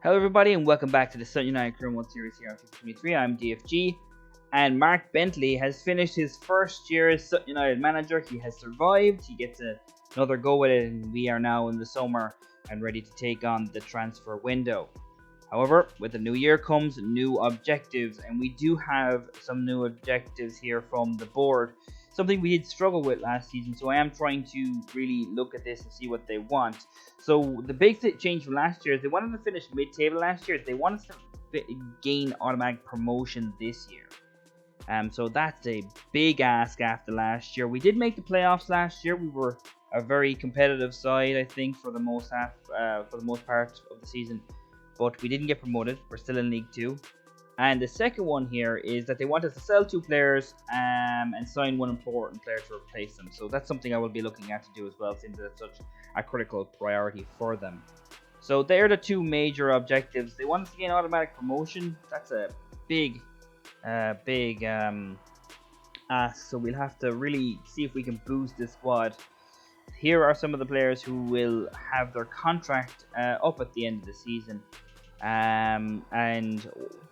Hello everybody and welcome back to the Sutton United Career Mode series here on FIFA 23. I'm DFG and Mark Bentley has finished his first year as Sutton United manager. He has survived, he gets another go at it, and we are now in the summer and ready to take on the transfer window. However, with the new year comes new objectives, and we do have some new objectives here from the board. Something we did struggle with last season, so I am trying to really look at this and see what they want. So the big change from last year is they wanted to finish mid-table last year. They wanted to gain automatic promotion this year. So that's a big ask after last year. We did make the playoffs last year. We were a very competitive side, I think, for the most part of the season. But we didn't get promoted. We're still in League 2. And the second one here is that they want us to sell 2 players and sign 1 important player to replace them. So that's something I will be looking at to do as well, since it's such a critical priority for them. So they're the 2 major objectives. They want us to gain automatic promotion. That's a big ask. So we'll have to really see if we can boost this squad. Here are some of the players who will have their contract up at the end of the season. And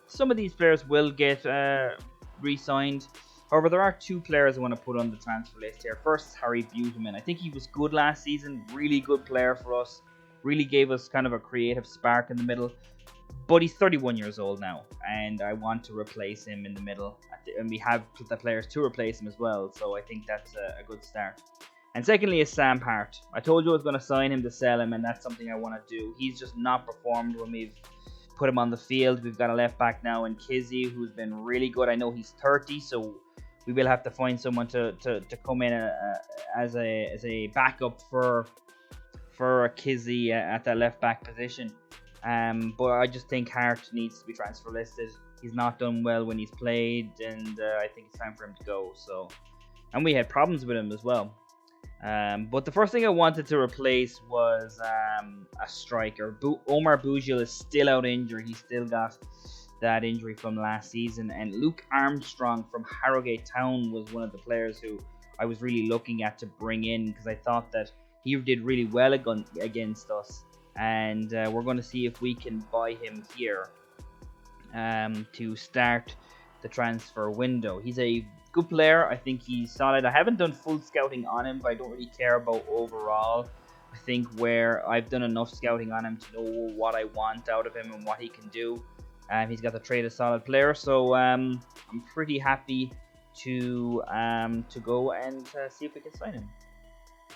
some of these players will get re-signed. However, there are 2 players I want to put on the transfer list here. First, Harry Buteman. I think he was good last season. Really good player for us. Really gave us kind of a creative spark in the middle. But he's 31 years old now, and I want to replace him in the middle. And we have the players to replace him as well, so I think that's a good start. And secondly is Sam Hart. I told you I was going to sign him to sell him, and that's something I want to do. He's just not performed when we've put him on the field. We've got a left back now in Kizzy, who's been really good. I know he's 30, so we will have to find someone to come in as a backup for Kizzy at that left back position. But I just think Hart needs to be transfer listed. He's not done well when he's played, and I think it's time for him to go. So, and we had problems with him as well. But the first thing I wanted to replace was a striker. Omar Bougil is still out injured. He still got that injury from last season. And Luke Armstrong from Harrogate Town was one of the players who I was really looking at to bring in, because I thought that he did really well against us. And we're going to see if we can buy him here to start the transfer window. He's a good player. I think he's solid. I haven't done full scouting on him, but I don't really care about overall. I think where I've done enough scouting on him to know what I want out of him and what he can do. He's got the trait of solid player, so I'm pretty happy to go and see if we can sign him.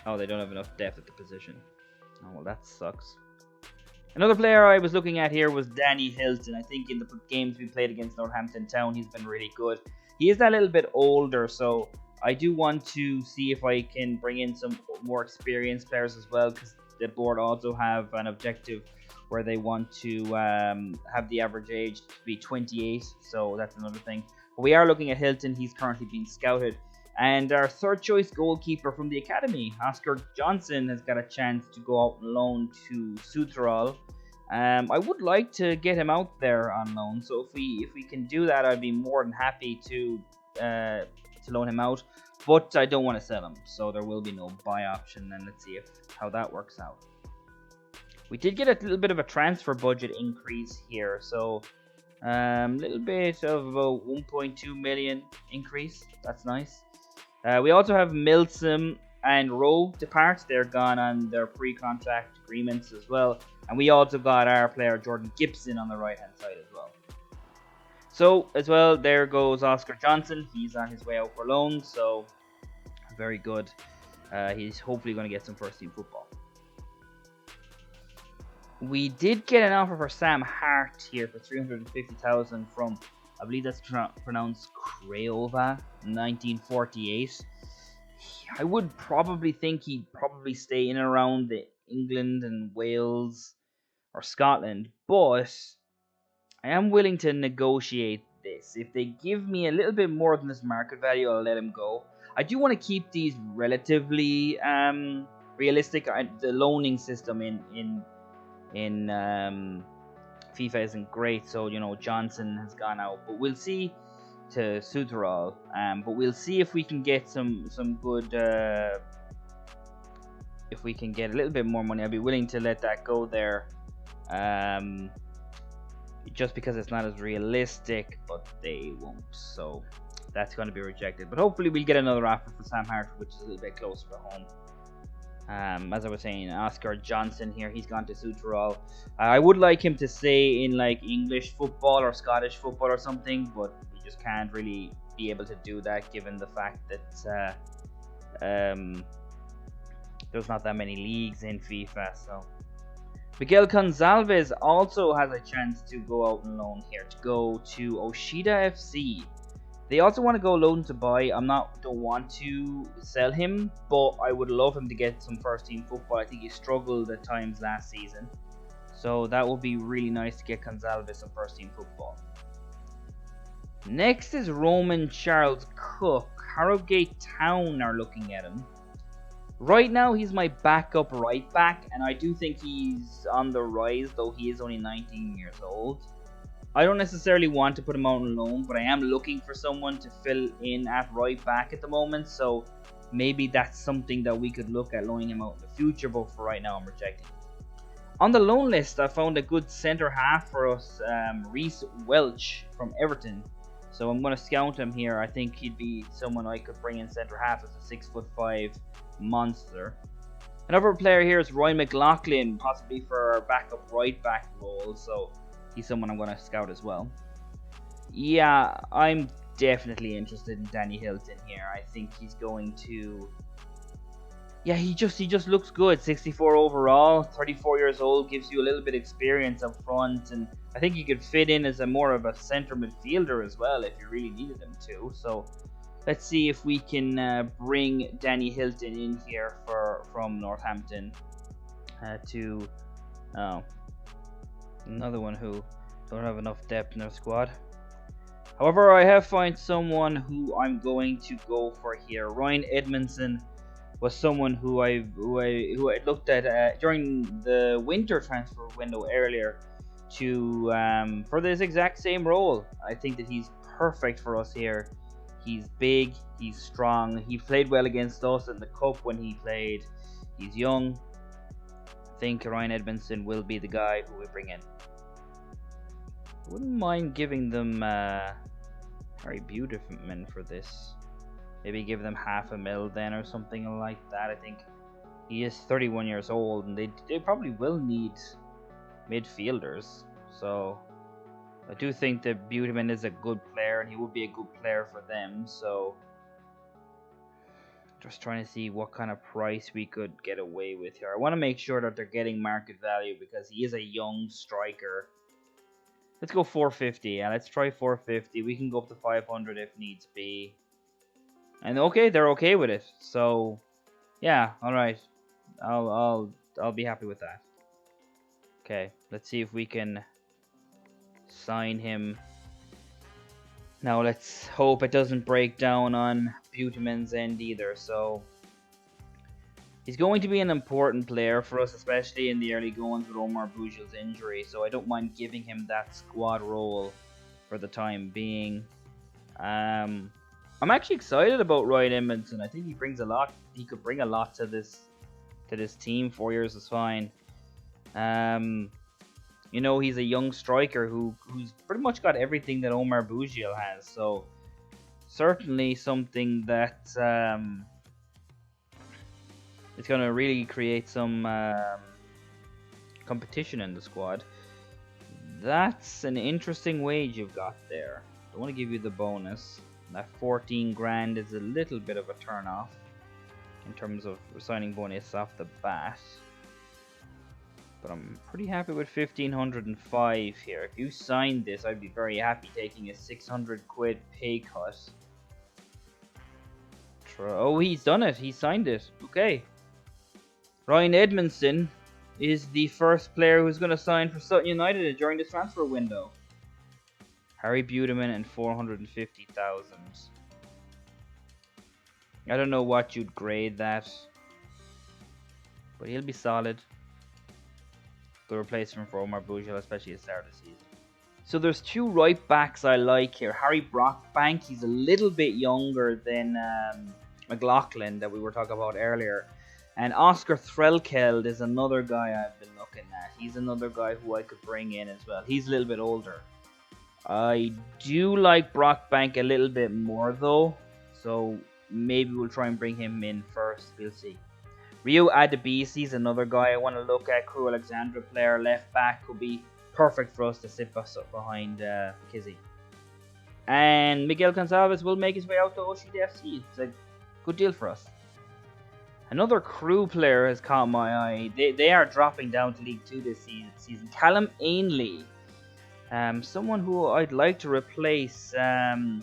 Oh, they don't have enough depth at the position. Oh, well, that sucks. Another player I was looking at here was Danny Hilton. I think in the games we played against Northampton Town, he's been really good. He is that little bit older, so I do want to see if I can bring in some more experienced players as well, because the board also have an objective where they want to have the average age to be 28, so that's another thing. But we are looking at Hilton. He's currently being scouted. And our third choice goalkeeper from the academy, Oscar Johnson, has got a chance to go out on loan to Sutton. I would like to get him out there on loan, so if we can do that, I'd be more than happy to loan him out. But I don't want to sell him, so there will be no buy option, and let's see how that works out. We did get a little bit of a transfer budget increase here, so a little bit of about 1.2 million increase. That's nice. We also have Milsom and Rowe depart. They're gone on their pre-contract agreements as well. And we also got our player Jordan Gibson on the right-hand side as well. So, as well, there goes Oscar Johnson. He's on his way out for loan, so very good. He's hopefully going to get some first-team football. We did get an offer for Sam Hart here for 350,000 from, I believe that's pronounced Craiova, 1948. I would probably think he'd probably stay in and around the England and Wales or Scotland, but I am willing to negotiate this. If they give me a little bit more than this market value, I'll let him go. I do want to keep these relatively realistic. The loaning system in FIFA isn't great, so you know Johnson has gone out, but we'll see to Sutton. But we'll see if we can get some good. If we can get a little bit more money, I'll be willing to let that go there. just because it's not as realistic, but they won't. So that's going to be rejected. But hopefully we'll get another offer for Sam Hartford, which is a little bit closer to home. As I was saying, Oscar Johnson here, he's gone to Sutterall. I would like him to stay in like English football or Scottish football or something, but we just can't really be able to do that given the fact that there's not that many leagues in FIFA. So Miguel Gonzalez also has a chance to go out on loan here, to go to Oshida FC. They also want to go loan to buy. Don't want to sell him, but I would love him to get some first team football. I think he struggled at times last season, so that would be really nice to get Gonzalez some first team football. Next is Roman Charles Cook. Harrogate Town are looking at him. Right now he's my backup right back, and I do think he's on the rise, though he is only 19 years old. I don't necessarily want to put him out on loan, but I am looking for someone to fill in at right back at the moment, so maybe that's something that we could look at loaning him out in the future, but for right now I'm rejecting him. On the loan list, I found a good centre half for us, Reece Welch from Everton. So I'm going to scout him here. I think he'd be someone I could bring in centre half as a 6'5" monster. Another player here is Ryan McLaughlin, possibly for our backup right back role, so he's someone I'm going to scout as well. Yeah, I'm definitely interested in Danny Hilton here. I think he's going to... Yeah, he just looks good. 64 overall, 34 years old, gives you a little bit of experience up front, and I think he could fit in as more of a centre midfielder as well if you really needed him to. So let's see if we can bring Danny Hilton in here from Northampton to... Oh, another one who don't have enough depth in their squad. However, I have found someone who I'm going to go for here. Ryan Edmondson was someone who I looked at during the winter transfer window earlier to for this exact same role. I think that he's perfect for us here. He's big, he's strong, he played well against us in the cup when he played. He's young. I think Ryan Edmondson will be the guy who we bring in. Wouldn't mind giving them Harry Beautifman for this. Maybe give them $500,000 then or something like that. I think he is 31 years old and they probably will need midfielders. So I do think that Beautyman is a good player and he would be a good player for them. So just trying to see what kind of price we could get away with here. I want to make sure that they're getting market value because he is a young striker. Let's go 450. Yeah, let's try 450. We can go up to 500 if needs be. And okay, they're okay with it. So yeah, all right. I'll be happy with that. Okay, let's see if we can sign him. Now let's hope it doesn't break down on Beautyman's end either. So he's going to be an important player for us, especially in the early goings with Omar Bujel's injury. So I don't mind giving him that squad role for the time being. I'm actually excited about Ryan Edmondson. I think he brings a lot. He could bring a lot to this team. 4 years is fine. You know, he's a young striker who's pretty much got everything that Omar Bujel has. So certainly something that is going to really create some competition in the squad. That's an interesting wage you've got there. I want to give you the bonus. That 14 grand is a little bit of a turn off in terms of signing bonus off the bat. But I'm pretty happy with 1505 here. If you signed this, I'd be very happy taking a 600 quid pay cut. Oh, he's done it. He signed it. Okay. Ryan Edmondson is the first player who's going to sign for Sutton United during this transfer window. Harry Beautyman and 450,000. I don't know what you'd grade that, but he'll be solid. The replacement for Omar Bujel, especially at the start of the season. So there's two right backs I like here. Harry Brockbank, he's a little bit younger than McLaughlin that we were talking about earlier. And Oscar Threlkeld is another guy I've been looking looking at. He's another guy who I could bring in as well. He's a little bit older. I do like Brockbank a little bit more though, so maybe we'll try and bring him in first. We'll see. Rio Adebisi is another guy I want to look at. Crew Alexandra player, left back, could be perfect for us to sit behind Kizzy. And Miguel Gonçalves will make his way out to Oshida FC. It's a good deal for us. Another Crew player has caught my eye. They are dropping down to League 2 this season. Callum Ainley. Someone who I'd like to replace Harry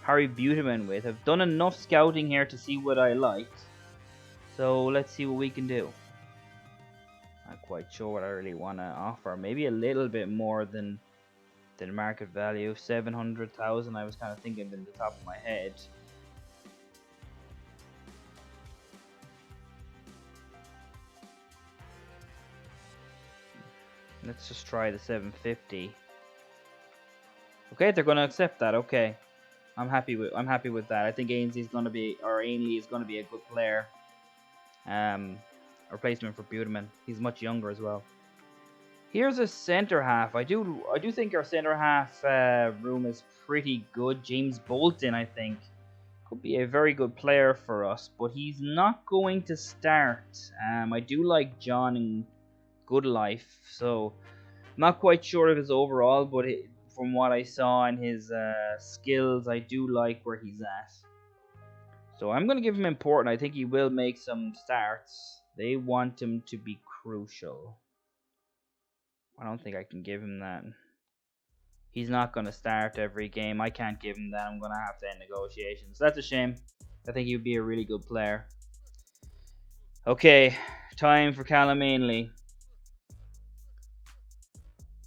Buteman with. I've done enough scouting here to see what I liked. So let's see what we can do. Not quite sure what I really want to offer. Maybe a little bit more than market value. 700,000 I was kind of thinking in the top of my head. Let's just try the 750. Okay, they're going to accept that. Okay, I'm happy with that. I think Ainley is going to be a good player. Replacement for Buteman. He's much younger as well. Here's a centre half. I do think our centre half room is pretty good. James Bolton, I think, could be a very good player for us, but he's not going to start. I do like John and Goodlife, so I'm not quite sure of his overall, but from what I saw in his skills, I do like where he's at. So I'm going to give him important. I think he will make some starts. They want him to be crucial. I don't think I can give him that. He's not going to start every game. I can't give him that. I'm going to have to end negotiations. That's a shame. I think he would be a really good player. Okay, time for Callum Ainley.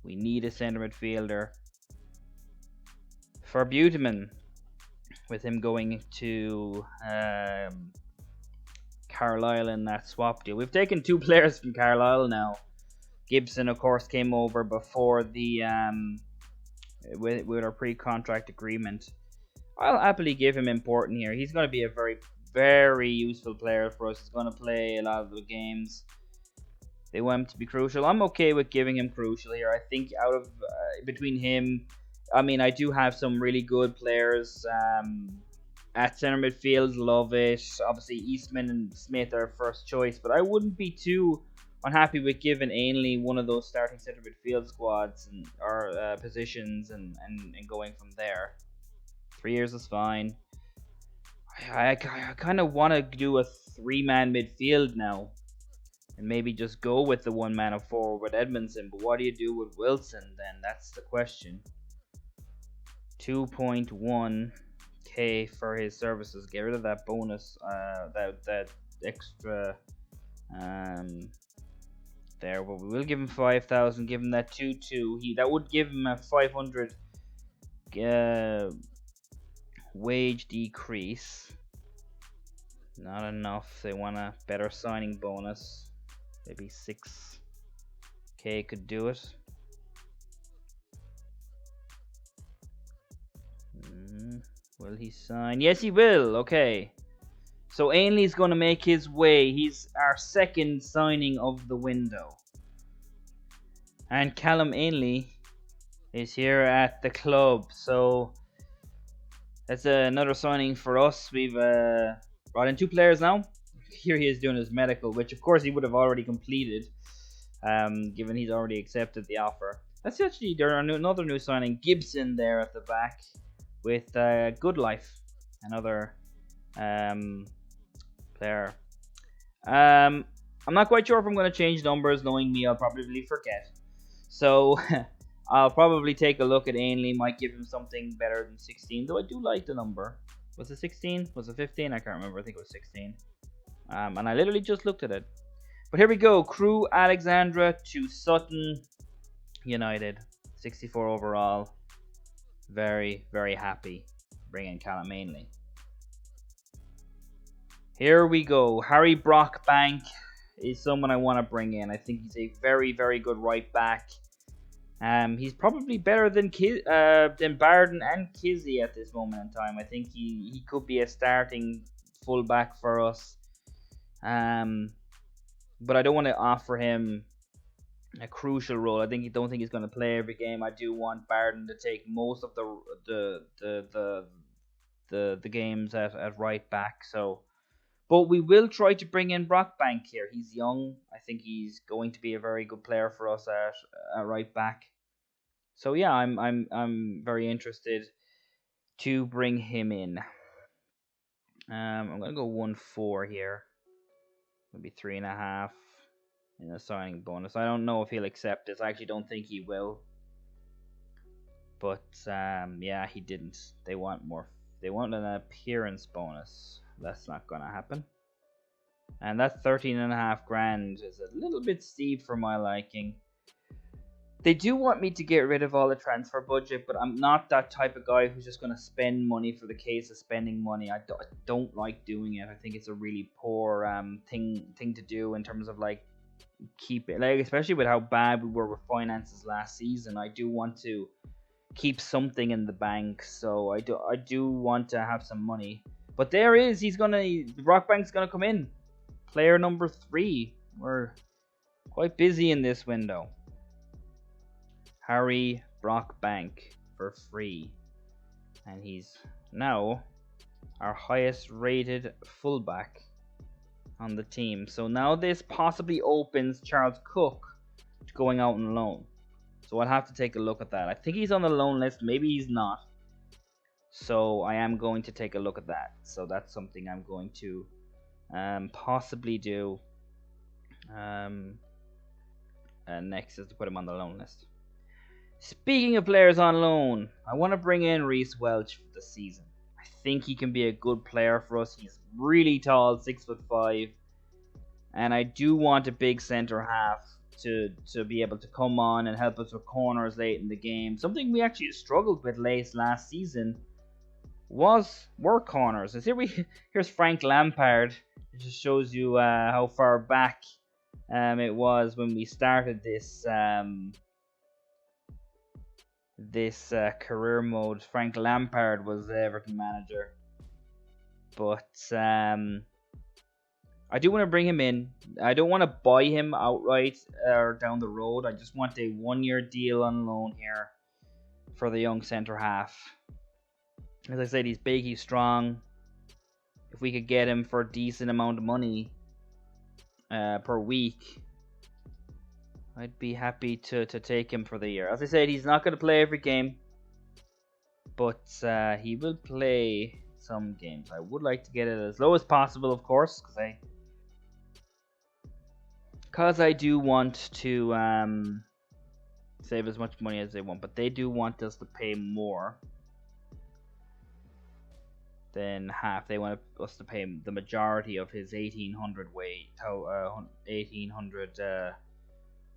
We need a centre midfielder. For Buteman, with him going to Carlisle in that swap deal. We've taken 2 players from Carlisle now. Gibson, of course, came over before the with our pre-contract agreement. I'll happily give him important here. He's going to be a very, very useful player for us. He's going to play a lot of the games. They want him to be crucial. I'm okay with giving him crucial here. I think out of between him, I mean, I do have some really good players at centre midfield. Love it. Obviously, Eastman and Smith are first choice, but I wouldn't be too unhappy with giving Ainley one of those starting centre midfield squads or positions and going from there. 3 years is fine. I kind of want to do a 3-man midfield now. And maybe just go with the 1-man of forward with Edmondson. But what do you do with Wilson then? That's the question. 2.1k for his services. Get rid of that bonus. That extra there. But we will give him 5,000. Give him that 2.2. That would give him a 500 wage decrease. Not enough. They want a better signing bonus. Maybe 6k could do it. Will he sign? Yes, he will. Okay. So Ainley's going to make his way. He's our second signing of the window. And Callum Ainley is here at the club. So that's another signing for us. We've brought in 2 players now. Here he is doing his medical, which of course he would have already completed, given he's already accepted the offer. That's actually another new signing, Gibson there at the back with Goodlife, another player. I'm not quite sure if I'm going to change numbers. Knowing me, I'll probably forget. So I'll probably take a look at Ainley. Might give him something better than 16, though I do like the number. Was it 16? Was it 15? I can't remember. I think it was 16. And I literally just looked at it. But here we go. Crew Alexandra to Sutton United. 64 overall. Very, very happy bringing Callum Ainley. Here we go. Harry Brockbank is someone I want to bring in. I think he's a very, very good right back. He's probably better than Barden and Kizzy at this moment in time. I think he could be a starting fullback for us. but I don't want to offer him a crucial role. Don't think he's going to play every game. I do want Barden to take most of the games at right back. So, but we will try to bring in Brockbank here. He's young. I think he's going to be a very good player for us at right back. So yeah, I'm very interested to bring him in. I'm gonna go 1-4 here. Maybe 3.5 in a signing bonus. I don't know if he'll accept this. I actually don't think he will. But yeah, he didn't. They want more. They want an appearance bonus. That's not gonna happen. And that 13.5 grand is a little bit steep for my liking. They do want me to get rid of all the transfer budget, but I'm not that type of guy who's just going to spend money for the case of spending money. I don't like doing it. I think it's a really poor thing to do in terms of like keep it, like especially with how bad we were with finances last season. I do want to keep something in the bank, so I do want to have some money. But there is, Rockbank's gonna come in. Player number 3. We're quite busy in this window. Harry Brockbank for free. And he's now our highest rated fullback on the team. So now this possibly opens Charles Cook to going out on loan. So I'll have to take a look at that. I think he's on the loan list. Maybe he's not. So I am going to take a look at that. So that's something I'm going to possibly do. Next is to put him on the loan list. Speaking of players on loan, I want to bring in Reece Welch for the season. I think he can be a good player for us. He's really tall, 6'5", and I do want a big centre half to be able to come on and help us with corners late in the game. Something we actually struggled with late last season were corners. And here's Frank Lampard. It just shows you how far back it was when we started this career mode. Frank Lampard was the Everton manager, but I do want to bring him in. I don't want to buy him outright or down the road. I just want a 1-year deal on loan here for the young centre half. As I said, he's big, he's strong. If we could get him for a decent amount of money per week, I'd be happy to take him for the year. As I said, he's not going to play every game, but he will play some games. I would like to get it as low as possible, of course, because I do want to save as much money as they want, but they do want us to pay more than half. They want us to pay the majority of his 1800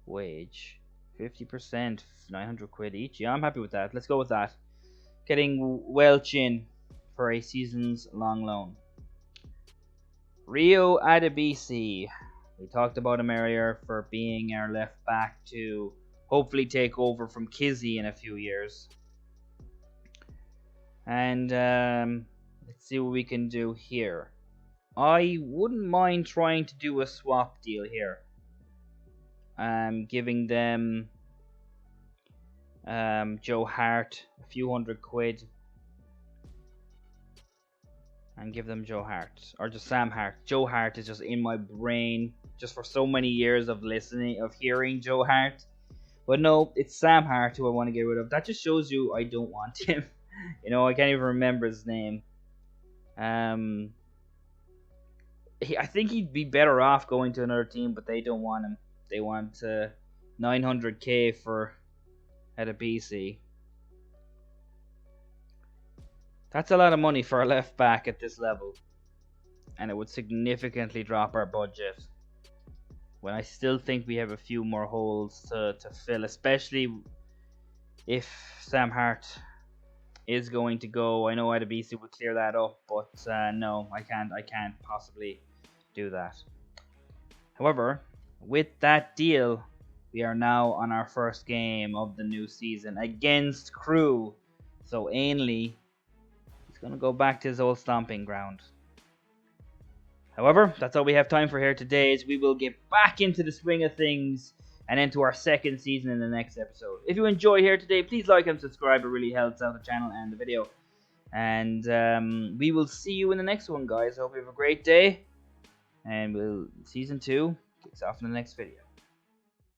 wage. 50%, 900 quid each. Yeah, I'm happy with that. Let's go with that. Getting Welch in for a season's long loan. Rio Adebisi. We talked about him earlier for being our left back to hopefully take over from Kizzy in a few years. And let's see what we can do here. I wouldn't mind trying to do a swap deal here. Giving them Joe Hart a few $100 and give them Joe Hart, or just Sam Hart. Joe Hart is just in my brain just for so many years of hearing Joe Hart. But no, it's Sam Hart who I want to get rid of. That just shows you I don't want him. I can't even remember his name. I think he'd be better off going to another team, but they don't want him. They want 900k for Adebisi. That's a lot of money for a left back at this level, and it would significantly drop our budget. When I still think we have a few more holes to fill, especially if Sam Hart is going to go. I know Adebisi would clear that up, but no, I can't possibly do that. However, with that deal, we are now on our first game of the new season against Crewe. So Ainley is going to go back to his old stomping ground. However, that's all we have time for here today, as we will get back into the swing of things and into our second season in the next episode. If you enjoy here today, please like and subscribe. It really helps out the channel and the video. And we will see you in the next one, guys. I hope you have a great day. And season 2 kicks off in the next video.